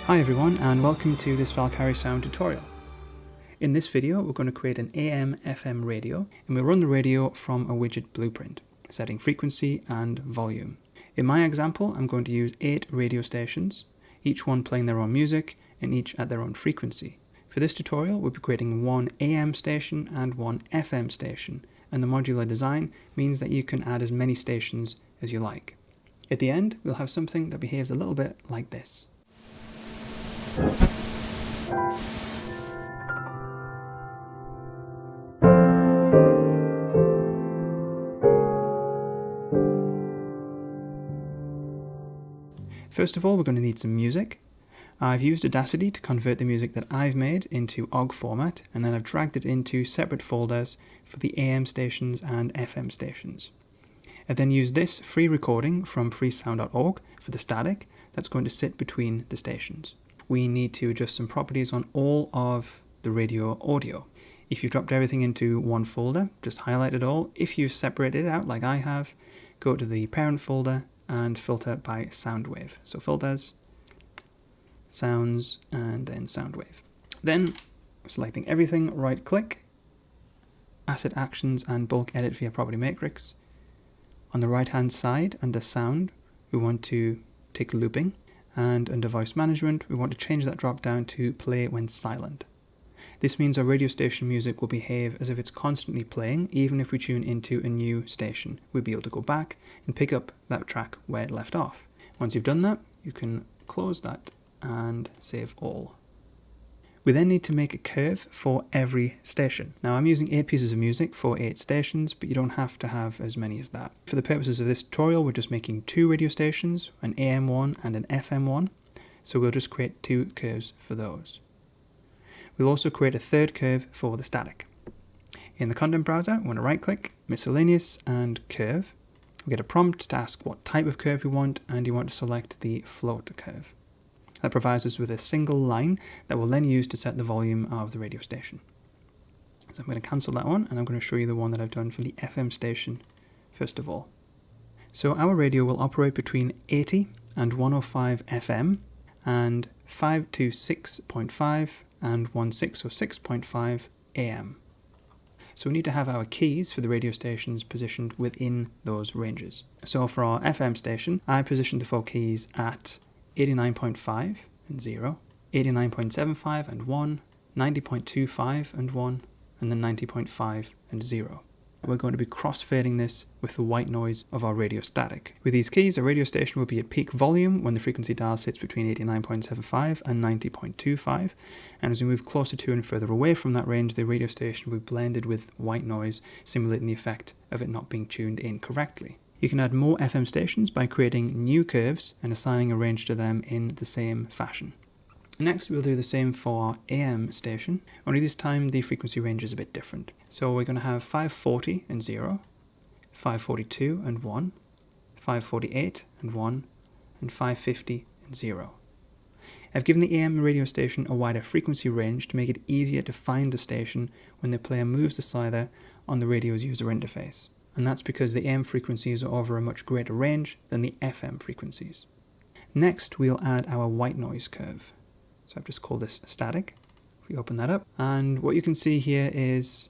Hi everyone, and welcome to this Valkyrie sound tutorial. In this video we're going to create an AM/FM radio, and we'll run the radio from a widget blueprint, setting frequency and volume. In my example I'm going to use 8 radio stations, each one playing their own music and each at their own frequency. For this tutorial we'll be creating one AM station and one FM station, and the modular design means that you can add as many stations as you like. At the end we'll have something that behaves a little bit like this. First of all, we're going to need some music. I've used Audacity to convert the music that I've made into OGG format, and then I've dragged it into separate folders for the AM stations and FM stations. I've then used this free recording from freesound.org for the static that's going to sit between the stations. We need to adjust some properties on all of the radio audio. If you've dropped everything into one folder, just highlight it all. If you've separated it out like I have, go to the parent folder and filter by sound wave. So filters, sounds, and then sound wave. Then, selecting everything, right click, asset actions and bulk edit via property matrix. On the right hand side under sound, we want to take looping. And under voice management, we want to change that drop down to play when silent. This means our radio station music will behave as if it's constantly playing, even if we tune into a new station. We'll be able to go back and pick up that track where it left off. Once you've done that, you can close that and save all. We then need to make a curve for every station. Now I'm using 8 pieces of music for 8 stations, but you don't have to have as many as that. For the purposes of this tutorial, we're just making 2 radio stations, an AM one and an FM one, so we'll just create 2 curves for those. We'll also create a third curve for the static. In the content browser, we want to right click, miscellaneous and curve. We'll get a prompt to ask what type of curve we want, and you want to select the float curve. That provides us with a single line that we'll then use to set the volume of the radio station. So I'm going to cancel that one, and I'm going to show you the one that I've done for the FM station first of all. So our radio will operate between 80 and 105 FM and 526.5 and 1606.5 AM. So we need to have our keys for the radio stations positioned within those ranges. So for our FM station, I positioned the 4 keys at 89.5 and 0, 89.75 and 1, 90.25 and 1, and then 90.5 and 0. We're going to be crossfading this with the white noise of our radio static. With these keys, a radio station will be at peak volume when the frequency dial sits between 89.75 and 90.25, and as we move closer to and further away from that range, the radio station will be blended with white noise, simulating the effect of it not being tuned in correctly. You can add more FM stations by creating new curves and assigning a range to them in the same fashion. Next, we'll do the same for our AM station, only this time the frequency range is a bit different. So we're going to have 540 and 0, 542 and 1, 548 and 1, and 550 and 0. I've given the AM radio station a wider frequency range to make it easier to find the station when the player moves the slider on the radio's user interface. And that's because the AM frequencies are over a much greater range than the FM frequencies. Next, we'll add our white noise curve. So I've just called this static. If we open that up, and what you can see here is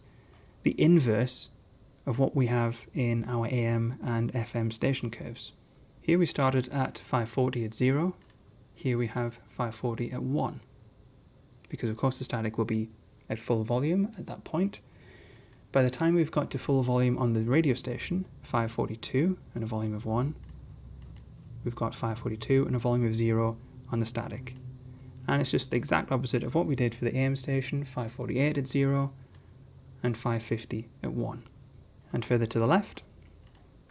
the inverse of what we have in our AM and FM station curves. Here we started at 540 at 0. Here we have 540 at 1. Because of course the static will be at full volume at that point. By the time we've got to full volume on the radio station, 542 and a volume of 1, we've got 542 and a volume of 0 on the static. And it's just the exact opposite of what we did for the AM station, 548 at 0 and 550 at 1. And further to the left,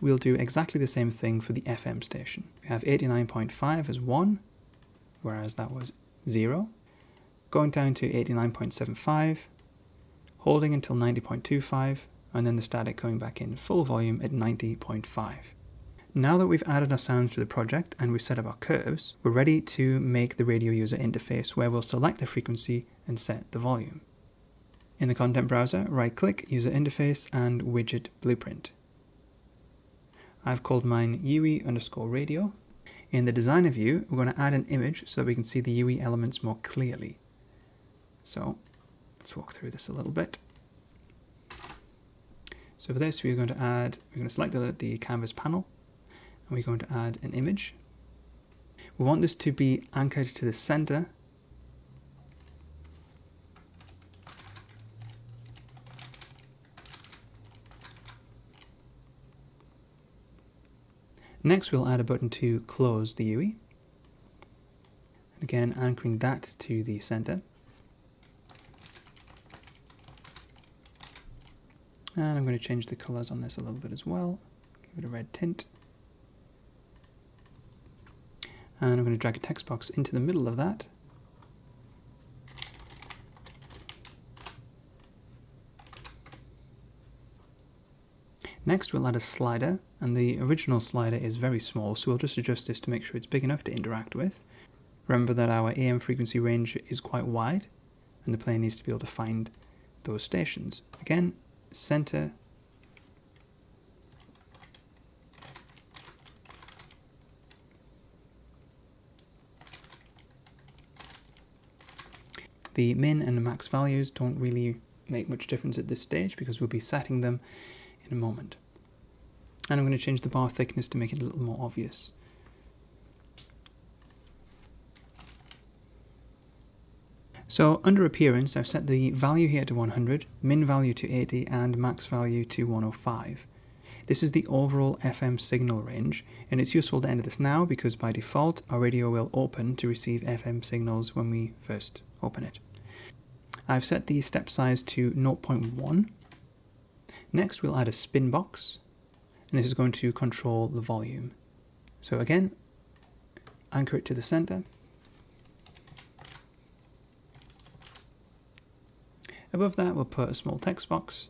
we'll do exactly the same thing for the FM station. We have 89.5 as 1, whereas that was 0. Going down to 89.75, holding until 90.25, and then the static coming back in full volume at 90.5. Now that we've added our sounds to the project and we've set up our curves, we're ready to make the radio user interface where we'll select the frequency and set the volume. In the content browser, right-click, user interface, and widget blueprint. I've called mine UI_radio. In the designer view, we're going to add an image so that we can see the UE elements more clearly. So let's walk through this a little bit. So for this, we're going to select the canvas panel, and we're going to add an image. We want this to be anchored to the center. Next, we'll add a button to close the UE. Again, anchoring that to the center. And I'm going to change the colors on this a little bit as well. Give it a red tint. And I'm going to drag a text box into the middle of that. Next, we'll add a slider, and the original slider is very small, so we'll just adjust this to make sure it's big enough to interact with. Remember that our AM frequency range is quite wide, and the player needs to be able to find those stations. Again, center. The min and the max values don't really make much difference at this stage because we'll be setting them in a moment. And I'm going to change the bar thickness to make it a little more obvious. So under appearance, I've set the value here to 100, min value to 80, and max value to 105. This is the overall FM signal range, and it's useful to enter this now because by default our radio will open to receive FM signals when we first open it. I've set the step size to 0.1. Next, we'll add a spin box, and this is going to control the volume. So again, anchor it to the center. Above that, we'll put a small text box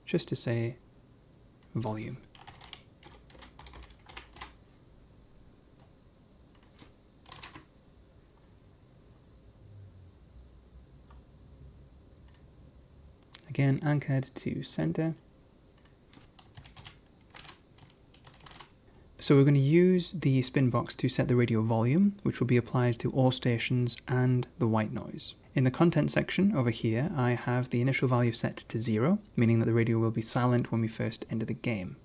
just to say volume. Again, anchored to center. So we're going to use the spin box to set the radio volume, which will be applied to all stations and the white noise. In the content section over here, I have the initial value set to 0, meaning that the radio will be silent when we first enter the game.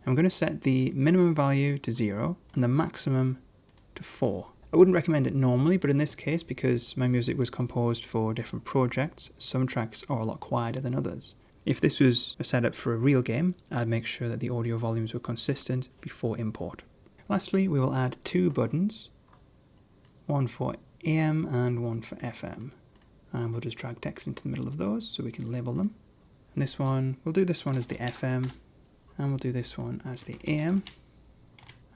I'm going to set the minimum value to 0 and the maximum to 4. I wouldn't recommend it normally, but in this case, because my music was composed for different projects, some tracks are a lot quieter than others. If this was a setup for a real game, I'd make sure that the audio volumes were consistent before import. Lastly, we will add 2 buttons, one for AM and one for FM. And we'll just drag text into the middle of those so we can label them. And this one, we'll do this one as the FM, and we'll do this one as the AM.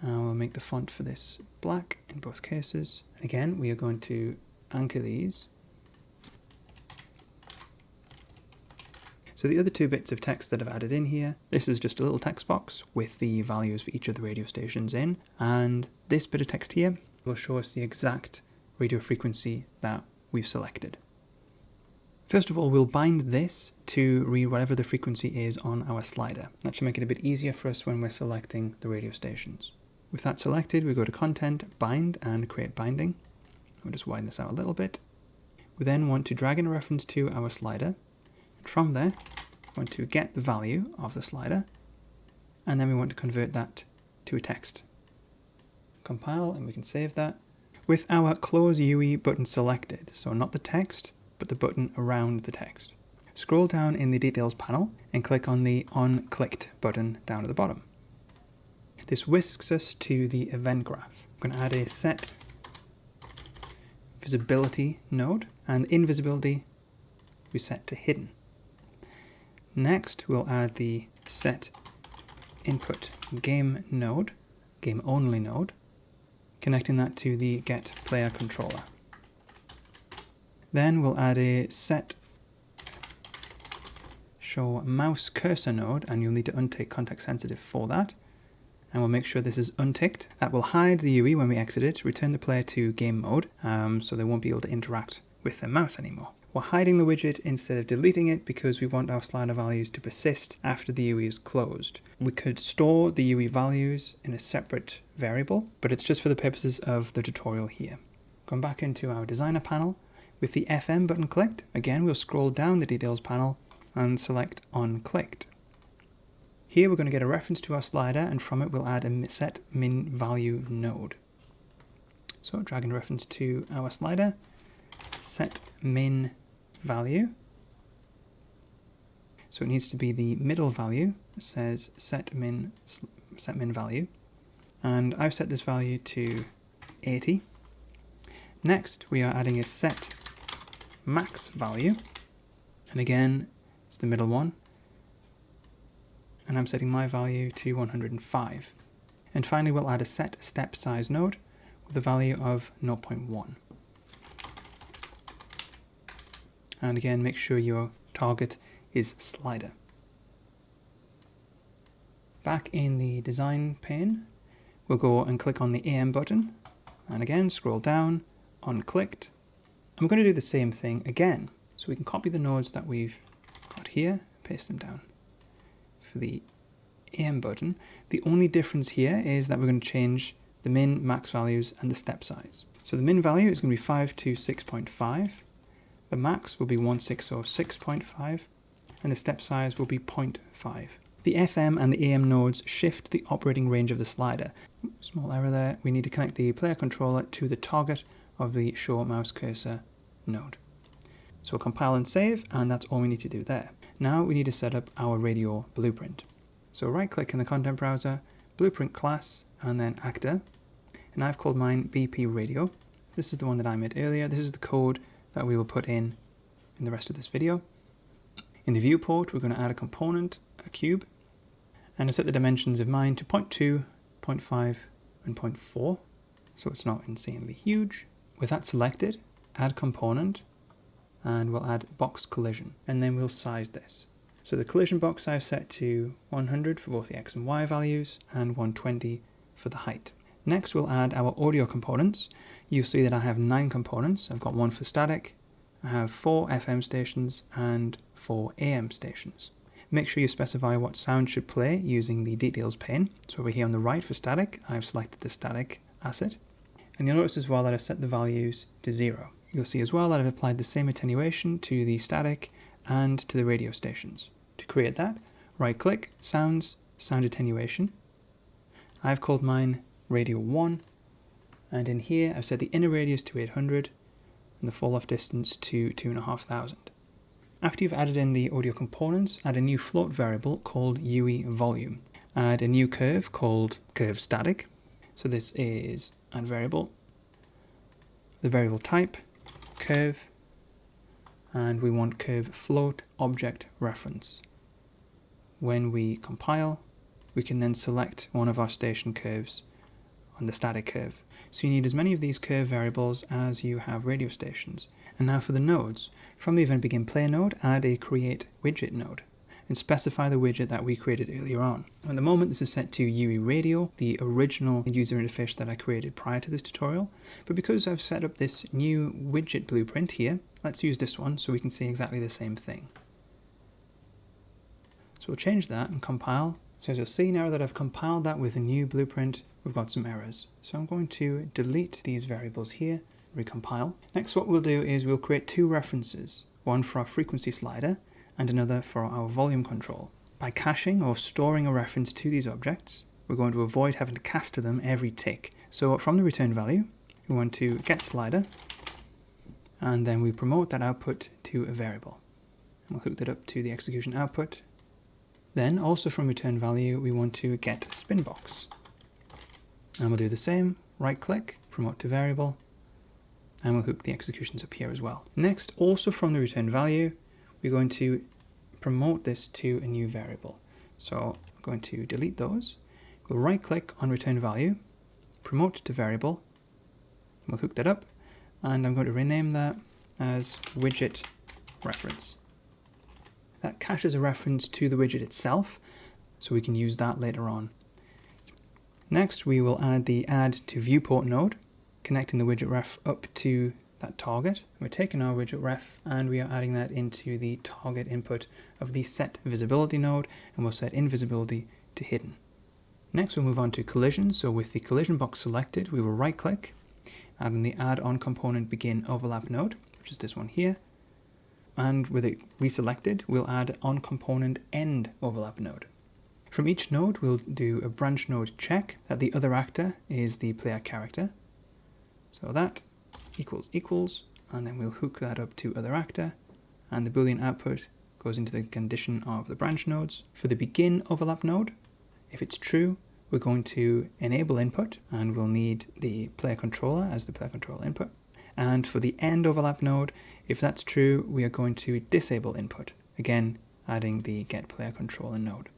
And we'll make the font for this black in both cases. And again, we are going to anchor these. So the other 2 bits of text that I've added in here, this is just a little text box with the values for each of the radio stations in. And this bit of text here will show us the exact radio frequency that we've selected. First of all, we'll bind this to read whatever the frequency is on our slider. That should make it a bit easier for us when we're selecting the radio stations. With that selected, we go to Content, Bind, and Create Binding. We'll just widen this out a little bit. We then want to drag in a reference to our slider. And from there, we want to get the value of the slider, and then we want to convert that to a text. Compile, and we can save that. With our Close UE button selected, so not the text, but the button around the text. Scroll down in the Details panel and click on the On Clicked button down at the bottom. This whisks us to the event graph. I'm going to add a Set Visibility node, and in Visibility we set to Hidden. Next, we'll add the Set Input Game node, Game Only node, connecting that to the Get Player controller. Then we'll add a Set Show Mouse Cursor node, and you'll need to untick Context Sensitive for that. And we'll make sure this is unticked. That will hide the UE when we exit it, return the player to game mode, so they won't be able to interact with their mouse anymore. We're hiding the widget instead of deleting it because we want our slider values to persist after the UE is closed. We could store the UE values in a separate variable, but it's just for the purposes of the tutorial here. Going back into our designer panel, with the FM button clicked, again we'll scroll down the details panel and select unclicked. Here we're going to get a reference to our slider, and from it we'll add a set min value node. So drag and reference to our slider, set min value. So it needs to be the middle value. It says set min value, and I've set this value to 80. Next we are adding a set max value, and again it's the middle one, and I'm setting my value to 105. And finally we'll add a set step size node with a value of 0.1. And again, make sure your target is slider. Back in the design pane, we'll go and click on the AM button, and again scroll down, unclicked. And we're going to do the same thing again. So we can copy the nodes that we've got here, paste them down. For the AM button, the only difference here is that we're going to change the min, max values and the step size. So the min value is going to be 526.5. The max will be 1606.5, and the step size will be 0.5. The FM and the AM nodes shift the operating range of the slider. Small error there. We need to connect the player controller to the target of the show mouse cursor node. So we'll compile and save, and that's all we need to do there. Now we need to set up our radio blueprint. So right click in the content browser, blueprint class, and then actor. And I've called mine BP radio. This is the one that I made earlier. This is the code that we will put in the rest of this video. In the viewport, we're going to add a component, a cube, and I set the dimensions of mine to 0.2, 0.5, and 0.4, so it's not insanely huge. With that selected, add component, and we'll add box collision, and then we'll size this. So the collision box I've set to 100 for both the X and Y values, and 120 for the height. Next, we'll add our audio components. You'll see that I have 9 components. I've got 1 for static, I have 4 FM stations, and 4 AM stations. Make sure you specify what sound should play using the details pane. So over here on the right for static, I've selected the static asset. And you'll notice as well that I've set the values to 0. You'll see as well that I've applied the same attenuation to the static and to the radio stations. To create that, right click, sounds, sound attenuation. I've called mine radio 1, and in here I've set the inner radius to 800 and the fall off distance to 2,500. After you've added in the audio components, add a new float variable called UE volume. Add a new curve called curve static. So this is add variable, the variable type, curve, and we want curve float object reference. When we compile, we can then select one of our station curves on the static curve. So you need as many of these curve variables as you have radio stations. And now for the nodes. From the event begin play node, add a create widget node and specify the widget that we created earlier on. At the moment this is set to UE radio, the original user interface that I created prior to this tutorial. But because I've set up this new widget blueprint here, let's use this one so we can see exactly the same thing. So we'll change that and compile. So as you'll see now that I've compiled that with a new blueprint, we've got some errors. So I'm going to delete these variables here, recompile. Next what we'll do is we'll create 2 references, one for our frequency slider and another for our volume control. By caching or storing a reference to these objects, we're going to avoid having to cast to them every tick. So from the return value, we want to get slider, and then we promote that output to a variable. And we'll hook that up to the execution output. Then also from return value, we want to get spinbox. And we'll do the same, right click, promote to variable, and we'll hook the executions up here as well. Next, also from the return value, we're going to promote this to a new variable. So I'm going to delete those. We'll right click on return value, promote to variable, and we'll hook that up, and I'm going to rename that as widget reference. That caches a reference to the widget itself, so we can use that later on. Next, we will add the add to viewport node, connecting the widget ref up to that target. We're taking our widget ref and we are adding that into the target input of the set visibility node, and we'll set invisibility to hidden. Next we'll move on to collision. So with the collision box selected, we will right click, add in the add on component begin overlap node, which is this one here. And with it reselected, we'll add on component end overlap node. From each node, we'll do a branch node check that the other actor is the player character. So that equals equals, and then we'll hook that up to other actor, and the Boolean output goes into the condition of the branch nodes. For the begin overlap node, if it's true, we're going to enable input, and we'll need the player controller as the player controller input. And for the end overlap node, if that's true, we are going to disable input, again adding the get player controller node.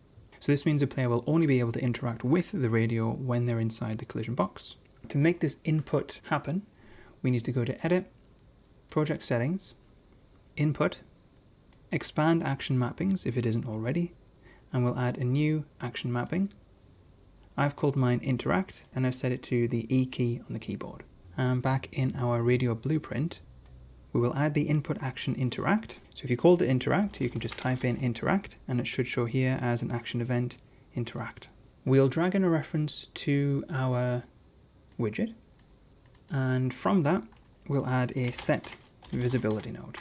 So this means the player will only be able to interact with the radio when they're inside the collision box. To make this input happen, we need to go to Edit, Project Settings, Input, Expand Action Mappings if it isn't already, and we'll add a new action mapping. I've called mine Interact, and I've set it to the E key on the keyboard. And back in our radio blueprint, we will add the input action interact. So if you called it interact, you can just type in interact, and it should show here as an action event interact. We'll drag in a reference to our widget, and from that we'll add a set visibility node.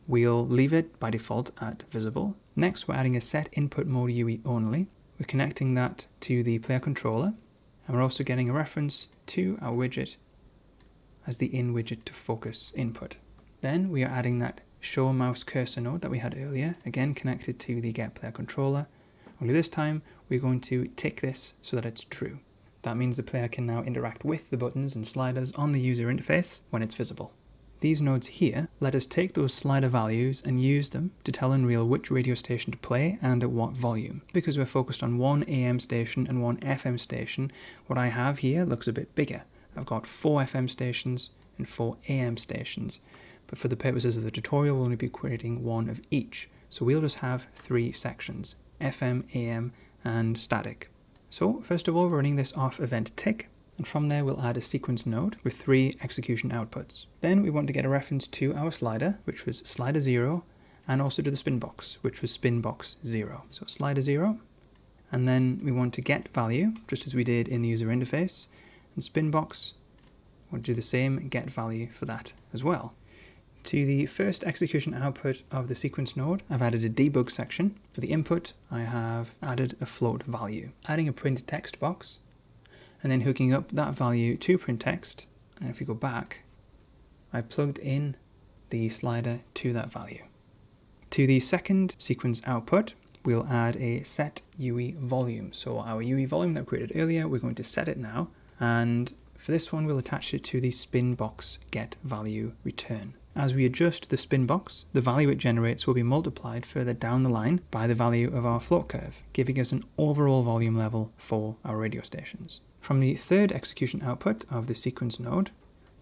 We'll leave it by default at visible. Next we're adding a set input mode UE only. We're connecting that to the player controller, and we're also getting a reference to our widget as the in widget to focus input. Then we are adding that show mouse cursor node that we had earlier, again connected to the get player controller, only this time we're going to tick this so that it's true. That means the player can now interact with the buttons and sliders on the user interface when it's visible. These nodes here let us take those slider values and use them to tell Unreal which radio station to play and at what volume. Because we're focused on one AM station and one FM station, what I have here looks a bit bigger. I've got 4 FM stations and 4 AM stations, but for the purposes of the tutorial we'll only be creating one of each. So we'll just have 3 sections, FM, AM and static. So first of all we're running this off event tick, and from there we'll add a sequence node with 3 execution outputs. Then we want to get a reference to our slider, which was slider 0, and also to the spin box, which was spin box 0. So slider 0, and then we want to get value, just as we did in the user interface, and spin box, we'll do the same, get value for that as well. To the first execution output of the sequence node, I've added a debug section. For the input, I have added a float value, adding a print text box, and then hooking up that value to print text. And if we go back, I plugged in the slider to that value. To the second sequence output, we'll add a set UE volume. So our UE volume that we created earlier, we're going to set it now. And for this one, we'll attach it to the spin box get value return. As we adjust the spin box, the value it generates will be multiplied further down the line by the value of our float curve, giving us an overall volume level for our radio stations. From the third execution output of the sequence node,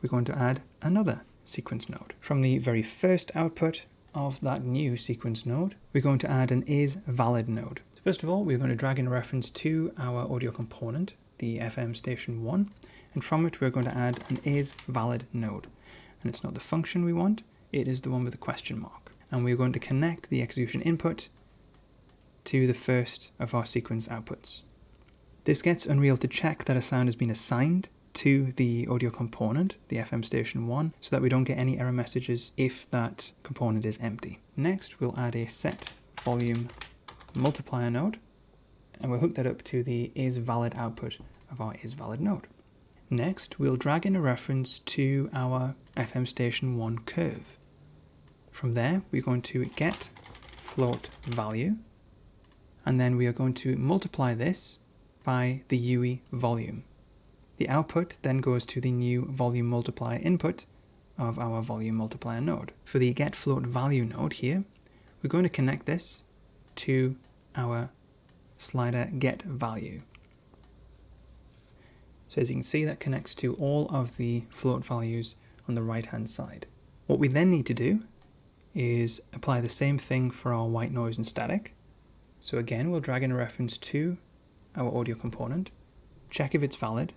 we're going to add another sequence node. From the very first output of that new sequence node, we're going to add an isValid node. So first of all, we're going to drag in a reference to our audio component, the FM station 1, and from it we're going to add an isValid node. And it's not the function we want, it is the one with the question mark. And we're going to connect the execution input to the first of our sequence outputs. This gets Unreal to check that a sound has been assigned to the audio component, the FM station 1, so that we don't get any error messages if that component is empty. Next, we'll add a set volume multiplier node, and we'll hook that up to the isValid output of our isValid node. Next, we'll drag in a reference to our FM station 1 curve. From there, we're going to get float value, and then we are going to multiply this by the UE volume. The output then goes to the new volume multiplier input of our volume multiplier node. For the get float value node here, we're going to connect this to our slider get value. So as you can see, that connects to all of the float values on the right hand side. What we then need to do is apply the same thing for our white noise and static. So again, we'll drag in a reference to our audio component, check if it's valid,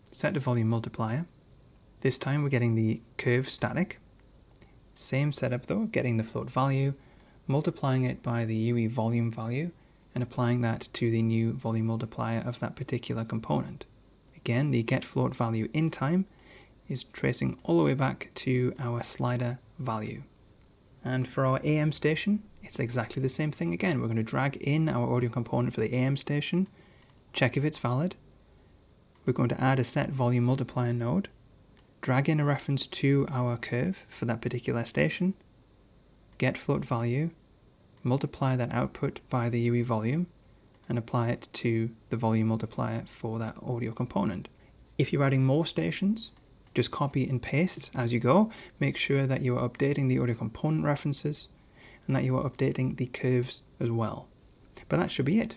set the volume multiplier, This time we're getting the curve static. Same setup though, getting the float value, multiplying it by the UE volume value, and applying that to the new volume multiplier of that particular component. Again, the get float value in time is tracing all the way back to our slider value. And for our AM station, it's exactly the same thing again. We're going to drag in our audio component for the AM station, check if it's valid. We're going to add a set volume multiplier node, drag in a reference to our curve for that particular station, get float value, multiply that output by the UE volume, and apply it to the volume multiplier for that audio component. If you're adding more stations, just copy and paste as you go. Make sure that you are updating the audio component references and that you are updating the curves as well. But that should be it.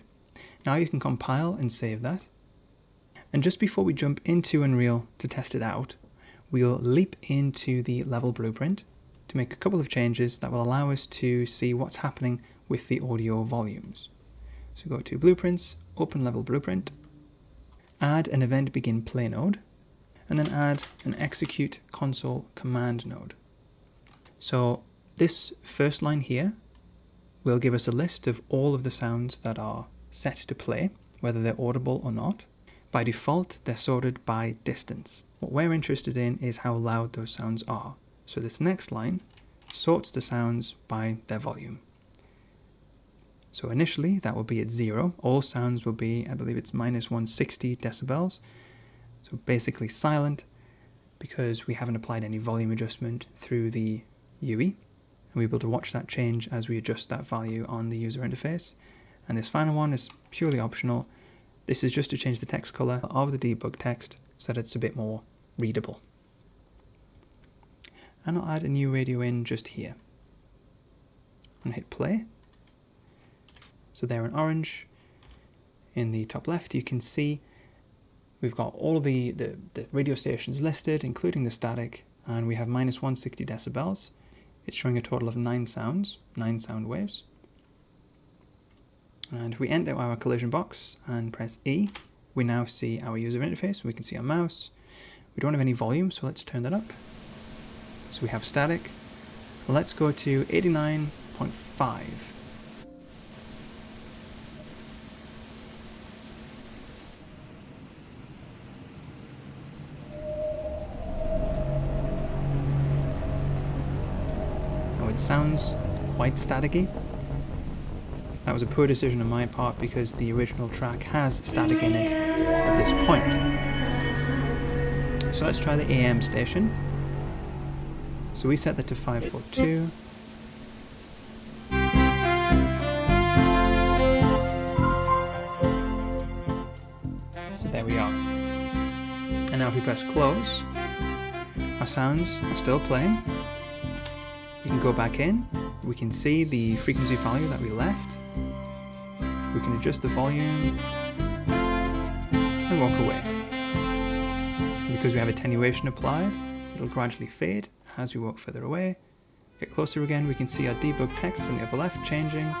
Now you can compile and save that. And just before we jump into Unreal to test it out, we'll leap into the level blueprint to make a couple of changes that will allow us to see what's happening with the audio volumes. So go to Blueprints, open Level Blueprint, add an Event Begin Play node, and then add an Execute Console Command node. So this first line here will give us a list of all of the sounds that are set to play, whether they're audible or not. By default, they're sorted by distance. What we're interested in is how loud those sounds are. So this next line sorts the sounds by their volume. So initially that will be at 0. All sounds will be, I believe it's minus 160 decibels. So basically silent because we haven't applied any volume adjustment through the UE. And we're able to watch that change as we adjust that value on the user interface. And this final one is purely optional. This is just to change the text color of the debug text so that it's a bit more readable. And I'll add a new radio in just here. And hit play. So there in orange, in the top left, you can see we've got all the radio stations listed, including the static, and we have minus 160 decibels. It's showing a total of 9 sounds, 9 sound waves. And if we enter our collision box and press E, we now see our user interface. We can see our mouse. We don't have any volume, so let's turn that up. So we have static. Let's go to 89.5. It sounds quite staticky. That was a poor decision on my part because the original track has static in it at this point. So let's try the AM station. So we set that to 542. So there we are. And now if we press close, our sounds are still playing. We can go back in, we can see the frequency value that we left, we can adjust the volume, and walk away. And because we have attenuation applied, it'll gradually fade as we walk further away. Get closer again, we can see our debug text on the upper left changing.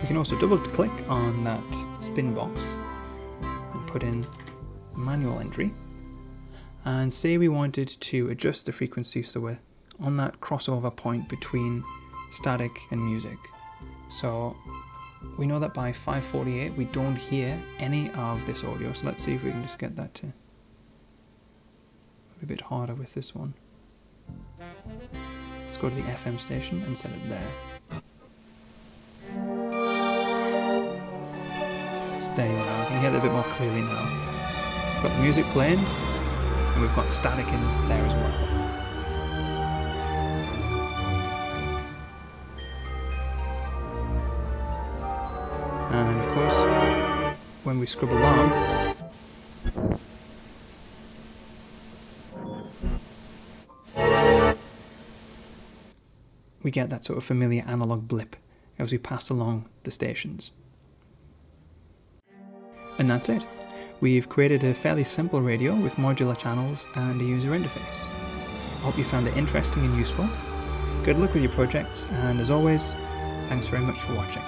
We can also double click on that spin box and put in a manual entry and say we wanted to adjust the frequency so we're on that crossover point between static and music. So we know that by 548 we don't hear any of this audio, so let's see if we can just get that to be a bit harder with this one. Let's go to the FM station and set it there. There you are, we can hear it a bit more clearly now. We've got the music playing, and we've got static in there as well. And of course, when we scrub along, we get that sort of familiar analog blip as we pass along the stations. And that's it. We've created a fairly simple radio with modular channels and a user interface. I hope you found it interesting and useful. Good luck with your projects, and as always, thanks very much for watching.